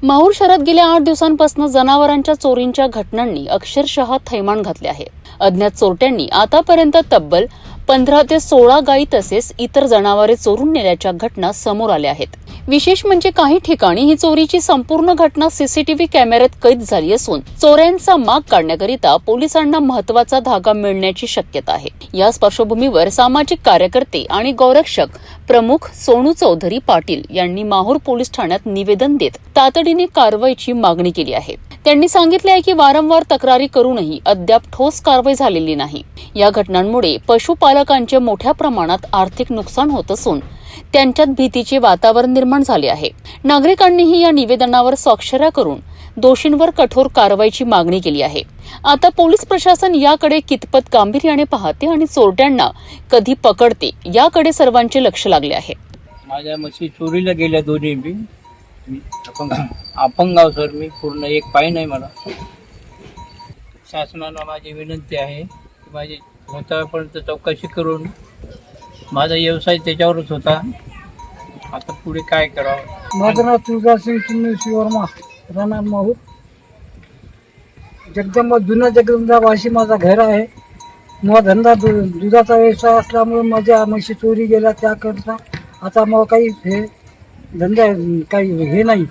माहूर शहरात गेल्या 8 दिवसांपासून जनावरांच्या चोरींच्या घटनांनी अक्षरशः थैमान घातले आहे। अज्ञात चोरट्यांनी आतापर्यंत तब्बल 15 ते 16 गायी तसेच इतर जनावरे चोरून नेल्याच्या घटना समोर आल्या आहेत। विशेष म्हणजे काही ठिकाणी ही चोरीची संपूर्ण घटना सीसीटीव्ही कॅमेऱ्यात कैद झाली असून चोऱ्यांचा माग काढण्याकरिता पोलिसांना महत्त्वाचा धागा मिळण्याची शक्यता आहे। या पार्श्वभूमीवर सामाजिक कार्यकर्ते आणि गौरक्षक प्रमुख सोनू चौधरी पाटील यांनी माहूर पोलीस ठाण्यात निवेदन देत तातडीने कारवाईची मागणी केली आहे। त्यांनी सांगितले आहे की वारंवार तक्रारी करूनही अद्याप ठोस कारवाई झालेली नाही। या घटनांमुळे पशुपालकांचे मोठ्या प्रमाणात आर्थिक नुकसान होत असून त्यांच्यात भीतीचे वातावरण निर्माण झाले आहे। नागरिकांनीही या निवेदनावर स्वाक्षऱ्या करून दोषींवर कठोर कारवाईची मागणी केली आहे। आता पोलीस प्रशासन याकडे कितपत गांभीर्याने पाहते आणि चोरट्यांना कधी पकडते याकडे सर्वांचे लक्ष लागले आहे। माझ्या म्हशी चोरीला गेल्या दोन्ही बी। अपंगाव सर, मी पूर्ण एक पाय नाही मला। शासनाला माझी विनंती आहे की माझी होतापर्यंत चौकशी करून, माझा व्यवसाय त्याच्यावरच होता, आता पुढे काय करावं। माझं नाव तुळजासिंग चिन्नू वर्मा, राहणार माहूर। जगदंबा जुना जगदंबा वाशी माझा घर आहे। माझा धंदा दुधाचा व्यवसाय असल्यामुळे माझ्या म्हशी चोरी गेल्या, त्याकरता आता मग काही हे धंदा काही हे नाही।